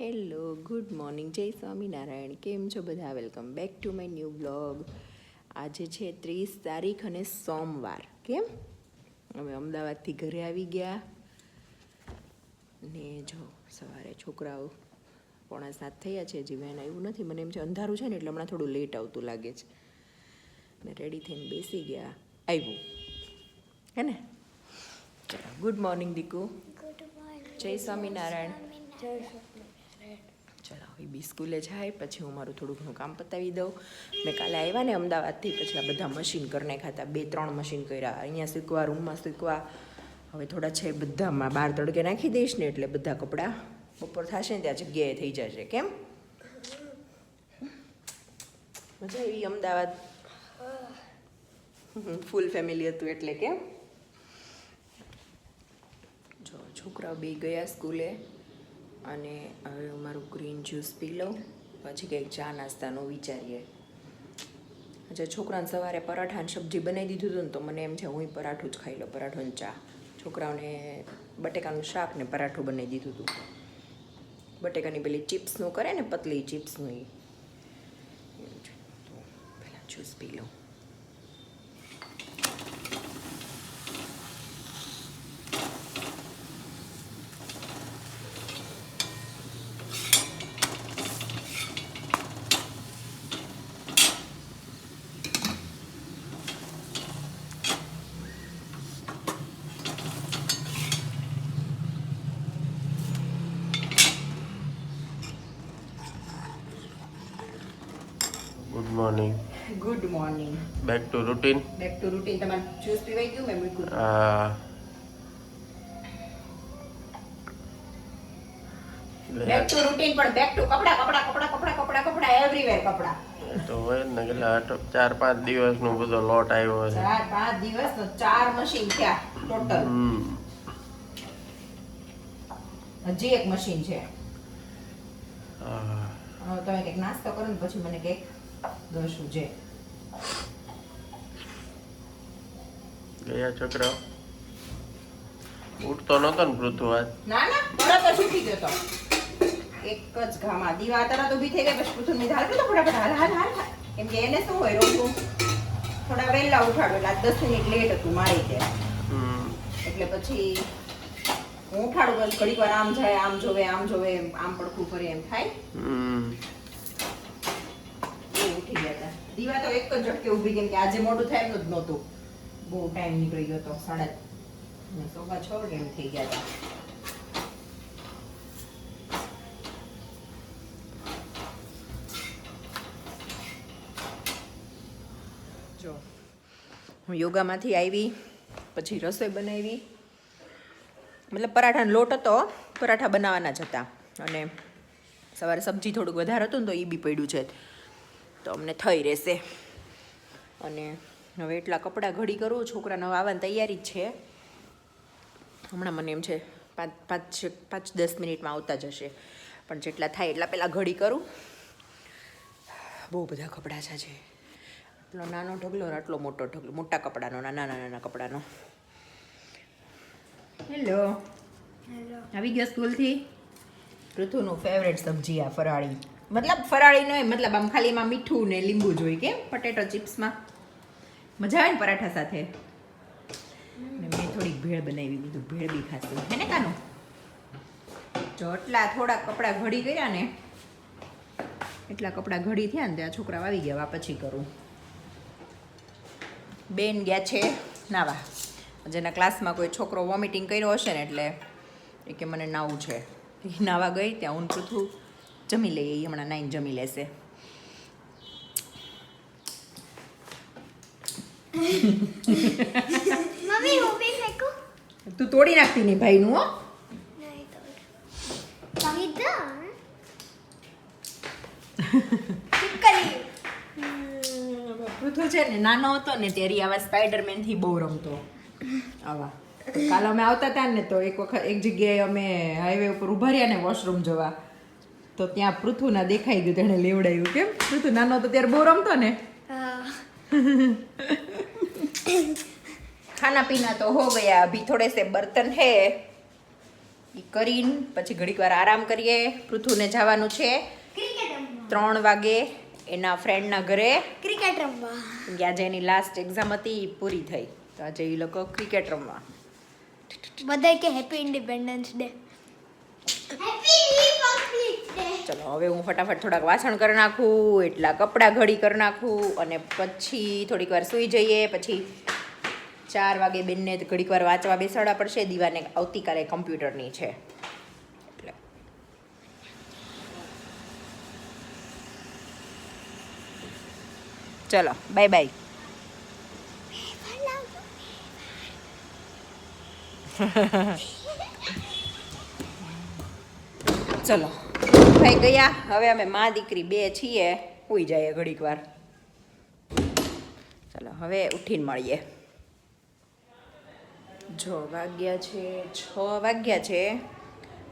Hello, good morning, જય સ્વામિનારાયણ. કેમ છો બધા? Welcome back to my new blog. આજે છે 30 તારીખ અને સોમવાર. કેમ અમે અમદાવાદથી ઘરે આવી ગયા ને જો સવારે છોકરાઓ 6:45 થયા છે, હજી વેન આવ્યું નથી. મને એમ છે અંધારું છે ને એટલે હમણાં થોડું લેટ આવતું લાગે છે. ને રેડી થઈને બેસી ગયા, આવ્યું હે ને. ચલો, ગુડ મોર્નિંગ દીકુ. જય સ્વામિનારાયણ. ચલો, એ બી સ્કૂલે જાય પછી હું મારું થોડું ઘણું કામ પતાવી દઉં. મેં કાલે આવ્યા ને અમદાવાદથી, પછી આ બધા મશીન કરી નાખ્યા હતા. 2-3 મશીન કર્યા, અહીંયા સૂકવા, રૂમમાં સૂકવા. હવે થોડા છે બધામાં બહાર તડકે નાખી દઈશ ને એટલે બધા કપડાં બપોર થશે ને ત્યાં જગ્યાએ થઈ જશે. કેમ મજા આવી અમદાવાદ? ફૂલ ફેમિલી હતું એટલે. કેમ જો છોકરાઓ બે ગયા સ્કૂલે અને હવે મારું ગ્રીન જ્યુસ પી લઉં, પછી કંઈક ચા નાસ્તાનું વિચારીએ. આજે છોકરાને સવારે પરાઠા ને સબ્જી બનાવી દીધું હતું ને, તો મને એમ છે હું પરાઠું જ ખાઈ લઉં, પરાઠું ને ચા. છોકરાઓને બટેકાનું શાક ને પરાઠું બનાવી દીધું હતું. બટેકાની પેલી ચિપ્સનું કરે ને, પતલી ચિપ્સનું, એ તો પહેલાં જ્યુસ પી લઉં. Good morning. Good morning. Back to routine. Back to routine. તમારું જ્યુસ પીવાઈ ગયું? મેં મૂક્યું. બેક ટુ રૂટીન, પણ બેક ટુ કપડા કપડા કપડા કપડા કપડા કપડા એવરીવેર કપડા. તો હોય ને કેટલા 4-5 દિવસનો બધો લોટ આવ્યો છે. 4-5 દિવસ તો 4 મશીન થયા ટોટલ. હજી એક મશીન છે. તમે કંઈક નાસ્તો કરો ને પછી મને કંઈક દોશું છે. ગયા છોકરા ઉઠતો નતો ને પૃથ્વાજ? ના ના, તરત જ ઉઠી ગયો તો. એક જ ઘામાં દીવા તરત ઊભી થઈ ગઈ. પછી પૃથ્વી ધાર તો ફટાફટ હાલ હાલ હાલ. કેમ કે એને શું હોય, રોજ થોડા વહેલા ઉઠાડો એટલે 10 મિનિટ લેટ હતું મારી છે. એટલે પછી હું ઉઠાડું, બસ ઘડીક વાર આમ જાય, આમ જોવે, આમ જોવે, આમ પડખું ફરે, એમ થાય. ઉઠી ગયા હતા. દીવા તો એક જ ઝટકે ઊભી, કેમ કે આજે મોડું થાય એમ જ નહોતું. બહુ ટાઈમ નીકળી ગયો તો. 6:30 વાગે એમ થઈ ગયા હતા. જો હું યોગામાંથી આવી પછી રસોઈ બનાવી. મતલબ પરાઠાનો લોટ હતો, પરાઠા બનાવવાના જ હતા. અને સવારે સબ્જી થોડુંક વધારે હતું ને તો એ બી પડ્યું છે, તો અમને થઈ રહેશે. અને હવે એટલા કપડાં ઘડી કરું. છોકરાને આવવાની તૈયારી જ છે. હમણાં મને એમ છે 5-10 મિનિટમાં આવતા જ હશે, પણ જેટલા થાય એટલા પહેલાં ઘડી કરું. બહુ બધા કપડાં છે. આટલો નાનો ઢગલો ને આટલો મોટો ઢગલો, મોટા કપડાનો, નાના નાના કપડાનો. હેલો, આવી ગયો સ્કૂલથી? પૃથુનું ફેવરેટ સબ્જી આ ફરાળી. મતલબ ફરાળી નો મતલબ આમ ખાલી એમાં મીઠું ને લીંબુ જોઈ. કેમ પટેટો ચિપ્સમાં મજા આવે ને પરાઠા સાથે. ને મેં થોડીક ભેળ બનાવી દીધું, ભેળ બી ખાતું હે ને કાનું. જો એટલા થોડા કપડાં ઘડી કર્યા ને, એટલા કપડાં ઘડી થયા ને ત્યાં છોકરા આવી ગયા. પછી કરું. બેન ગયા છે નાવા. જેના ક્લાસમાં કોઈ છોકરો વોમિટિંગ કર્યો હશે ને એટલે એ કે મને નાવું છે. એ નાવા ગઈ, ત્યાં ઊન પૃથું જમી લઈએ. એ હમણાં નાઈને જમી લેશે. મમ્મી હું બી ફેંકું? તું તોડી નાખતી નહીં ભાઈનું. હો નહીં તોડ. પવિત્ર ચિપકલી. પૃથુ છે ને નાનો હતો ને ત્યારે આવા સ્પાઈડરમેનથી બહુ રમતો. આવા કાલે અમે આવતા હતા ને તો એક વખત એક જગ્યાએ અમે હાઈવે ઉપર ઊભા રહ્યા ને વોશરૂમ જવા, તો ત્યાં પૃથુના દેખાઈ ગયું, તેણે લેવડાવ્યું. કેમ પૃથુ નાનો હતો ત્યારે બહુ રમતો ને. खाना पीना तो हो गया, अभी थोड़े से बर्तन है એ કરીને પછી ઘડીક વાર આરામ કરીએ. પૃથુને જવાનું છે ક્રિકેટ રમવા. 3 વાગે એના ફ્રેન્ડના ઘરે. ક્રિકેટ રમવા. આજે એની લાસ્ટ એક્ઝામ હતી એ પૂરી થઈ, તો આજે એ લોકો ક્રિકેટ રમવા. બધાય કે happy independence day. Happy Republic day. ચલો હવે હું ફટાફટ થોડાક વાસણ કરી નાખું, એટલા કપડાં ઘડી કરી નાખું અને પછી થોડીક વાર સૂઈ જઈએ. પછી 4 વાગે બેનને ઘડીક વાર વાંચવા બેસાડવા પડશે. દીવાને આવતીકાલે કમ્પ્યુટરની છે એટલે. ચલો બાય બાય. ચલો ભાઈ ગયા. હવે અમે મા દીકરી 2 છીએ, સૂઈ જઈએ ઘડીક વાર. ચલો હવે ઉઠીને મળીએ. જો વાગ્યા છે 6 વાગ્યા છે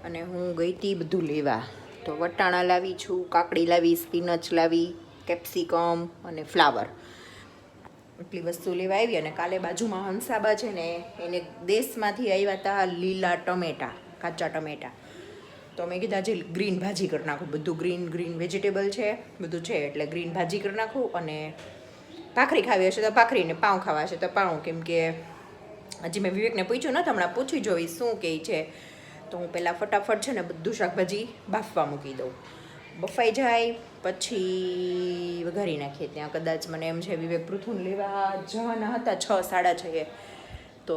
અને હું ગઈ હતી બધું લેવા. તો વટાણા લાવી છું, કાકડી લાવી, સ્પિનચ લાવી, કેપ્સિકમ અને ફ્લાવર, એટલી વસ્તુ લેવા આવી. અને કાલે બાજુમાં હંસાબા છે ને, એને દેશમાંથી આવ્યા હતા લીલા ટમેટા, કાચા ટમેટા. તો મેં કીધું આજે ગ્રીન ભાજી કરી નાખું. બધું ગ્રીન વેજીટેબલ છે, બધું છે એટલે ગ્રીન ભાજી કરી નાખું. અને ભાખરી ખાવી હશે તો ભાખરી ને પાઉં ખાવા હશે તો પાઉં. કેમ કે હજી મેં વિવેકને પૂછ્યું નથી, હમણાં પૂછી જોઈ શું કહે છે. તો હું પહેલાં ફટાફટ છે ને બધું શાકભાજી બાફવા મૂકી દઉં. બફાઈ જાય પછી વઘારી નાખીએ. ત્યાં કદાચ મને એમ છે વિવેક પૃથુને લેવા જવાના હતા 6, 6:30, તો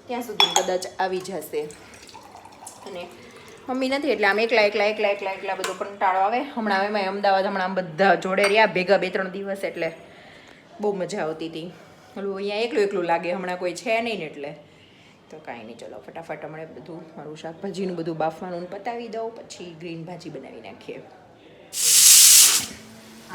ત્યાં સુધી કદાચ આવી જશે. અને મમ્મી નથી એટલે આમ એકલા બધો કંટાળો આવે. હમણાં એમાં અમદાવાદ હમણાં બધા જોડે રહ્યા ભેગા 2-3 દિવસ, એટલે બહુ મજા આવતી હતી. ઓલું અહીંયા એકલું લાગે, હમણાં કોઈ છે નહીં ને એટલે. તો કાંઈ નહીં, ચલો ફટાફટ હમણાં બધું મારું શાકભાજીનું બધું બાફવાનું પતાવી દઉં, પછી ગ્રીન ભાજી બનાવી નાખીએ.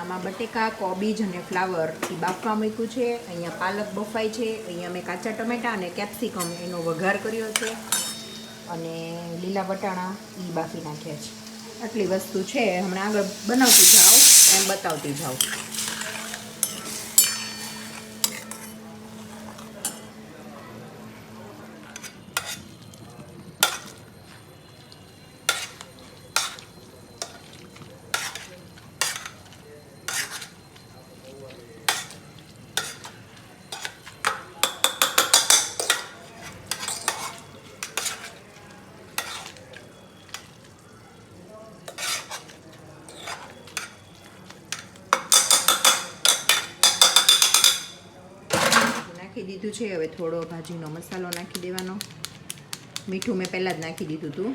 આમાં બટેકા, કોબીજ અને ફ્લાવરથી બાફવા મૂક્યું છે. અહીંયા પાલક બફાય છે. અહીંયા મેં કાચા ટમેટા અને કેપ્સિકમ એનો વઘાર કર્યો છે. અને લીલા વટાણા એ બાફી નાખ્યા છે. આટલી વસ્તુ છે, હમણાં આગળ બનાવતી જાઓ એમ બતાવતી જાઓ. નાખી દીધું છે. હવે થોડો ભાજીનો મસાલો નાખી દેવાનો. મીઠું મેં પહેલાં જ નાખી દીધું હતું.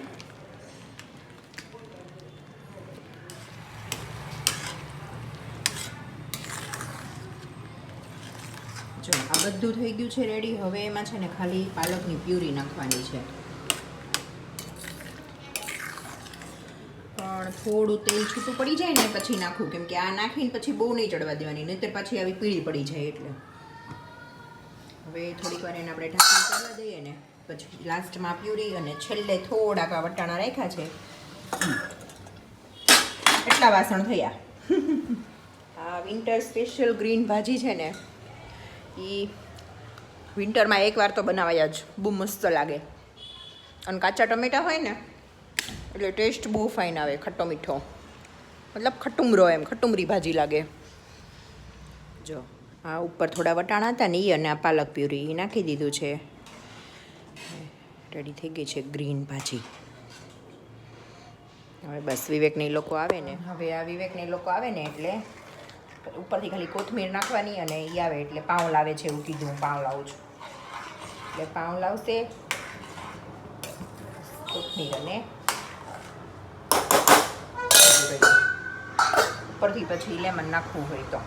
જો આ બધું થઈ ગયું છે રેડી. હવે એમાં છે ને ખાલી પાલકની પ્યુરી નાખવાની છે. પણ થોડું તેલ છૂટું પડી જાય ને પછી નાખું, કેમ કે આ નાખીને પછી બહુ નહીં ચડવા દેવાની, નહીંતર પછી આવી પીળી પડી જાય. એટલે હવે થોડીક વાર એને આપણે ઢાંકણ કરવા દઈએ ને, પછી લાસ્ટમાં પ્યુરી અને છેલ્લે થોડાક વટાણા રાખ્યા છે. એટલા વાસણ થયા. આ વિન્ટર સ્પેશિયલ ગ્રીન ભાજી છે ને, એ વિન્ટરમાં એકવાર તો બનાવાય જ, બહુ મસ્ત લાગે. અને કાચા ટમેટા હોય ને એટલે ટેસ્ટ બહુ ફાઇન આવે, ખટ્ટો મીઠો, મતલબ ખટુમરો, એમ ખટુમરી ભાજી લાગે. જો આ ઉપર થોડા વટાણા હતા ને એ અને આ પાલક પ્યુરી એ નાખી દીધું છે. રેડી થઈ ગઈ છે ગ્રીન ભાજી. હવે બસ વિવેકની લોકો આવે ને, એટલે ઉપરથી ખાલી કોથમીર નાખવાની અને એ આવે એટલે પાઉં લાવે છે એવું કીધું. હું પાઉં લાવું છું એટલે પાઉં લાવશે. કોથમીર અને ઉપરથી પછી લેમન નાખવું હોય તો.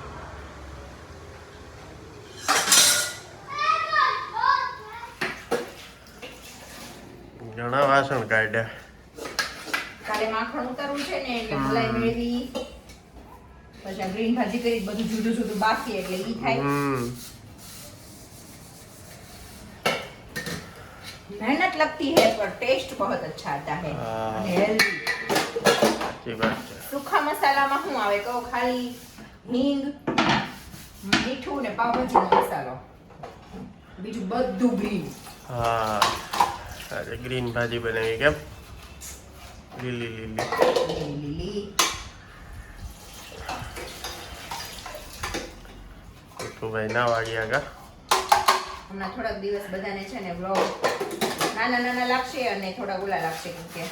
ઘણા વાસણ કાઢ્યા. કાલે માખણ ઉતારવું છે ને એટલે મલાઈ મેળવી, પછી ગ્રીન ભાજી કરી, બધું જુદું જુદું બાકી એટલે ઈ થાય. मेहनत लगती है पर टेस्ट बहुत अच्छा आता है અને हेल्दी. સાચી વાત છે. सूखा મસાલામાં શું આવે કહો? ખાલી હિંગ, મીઠું ને પાવભાજીનો મસાલો, બીજું બધું ગ્રીન. હા આજે ગ્રીન ભાજી બનાવી કેમ લીલી લીલી લીલી તો ભાઈ ના વાગ્યા કા હમણાં થોડાક દિવસ બધાને છે ને વ્લોગ નાના નાના લાગશે અને થોડા ઓલા લાગશે કેમ કે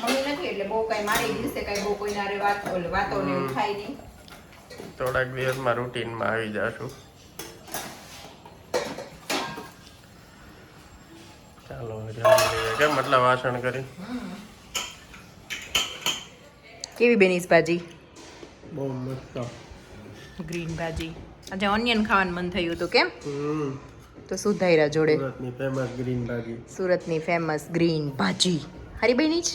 મમ્મી નથી એટલે બહુ કઈ મારી દિવસે કઈ બહુ કોઈના હારે વાતો ને એવું થાય નહીં. થોડાક દિવસમાં રૂટીનમાં આવી જાશું. ચાલો જમી લઈએ કેમ મતલબ વાસણ કરી કેવી બેનીસ ભાજી બહુ મસ્ત ગ્રીન ભાજી આજે ઓનિયન ખાવાનું મન થયું હતું કેમ હમ તો સુધાયરા જોડે સુરતની ફેમસ ગ્રીન ભાજી સુરતની ફેમસ ગ્રીન ભાજી હરી બેની જ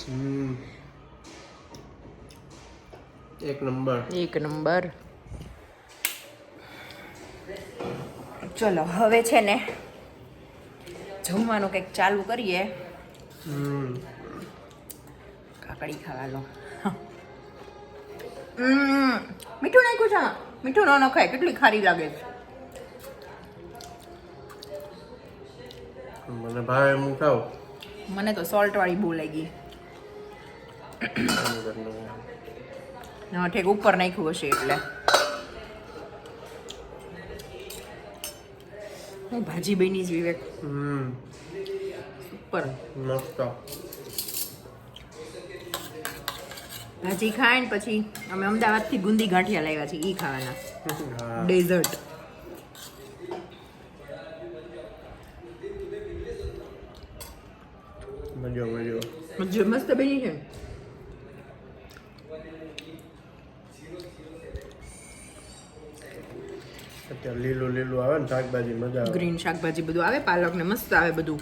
એક નંબર નંબર. ચલો હવે છે ને જમવાનું કંઈક ચાલુ કરીએ. કાકડી ખાવાનો મીઠું નાખ્યું છે મીઠું ન નખાય કેટલી ખારી લાગે છે. મને ભાવે હું ખાવ મને તો સોલ્ટ વાળી બહુ લાગી. ઠેક ઉપર નાખ્યું હશે એટલે હું ભાજી બની જ વિવેક ઉપર મસ્ત ભાજી ખાય ને પછી અમે અમદાવાદથી ગુંદી ગાંઠિયા લાવ્યા છીએ એ ખાવાના ડેઝર્ટ. મજો મજો મસ્ત બની છે. અત્યારે લીલું લીલું આવે ને શાકભાજી મજા આવે ગ્રીન શાકભાજી બધું આવે પાલક ને મસ્ત આવે બધું.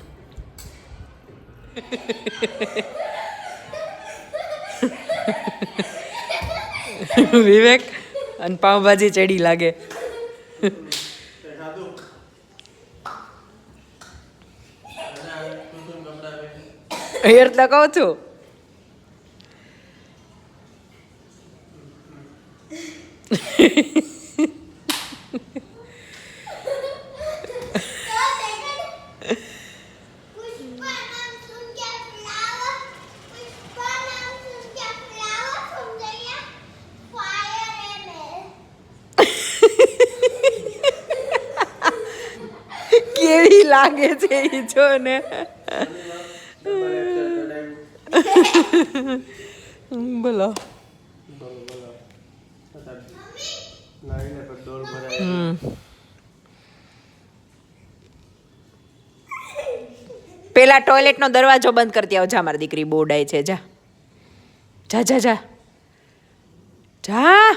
વિવેક અને પાવભાજી ચડી લાગે. એટલે કહું છું કેવી લાગે છે એ જો ને. બોલો પેલા ટોયલેટ નો દરવાજો બંધ કરતી આવ જા મારી દીકરી બોડાય છે જા જા જા જા જા.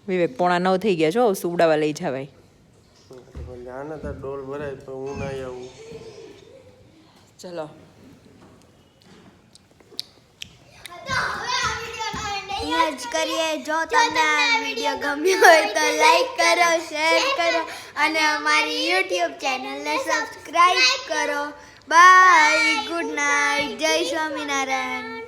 વિવેક 9:45 થઈ ગયા છો સુવડાવા લઈ જવાય. જાને તાર ડોલ ભરાય તો હું ના આવું. ચલો અહીંયા જ કરીએ. જો તમને આ વિડીયો ગમ્યો હોય તો લાઈક કરો, શેર કરો અને અમારી YouTube ચેનલને સબસ્ક્રાઇબ કરો. બાય, ગુડ નાઇટ, જય સ્વામિનારાયણ.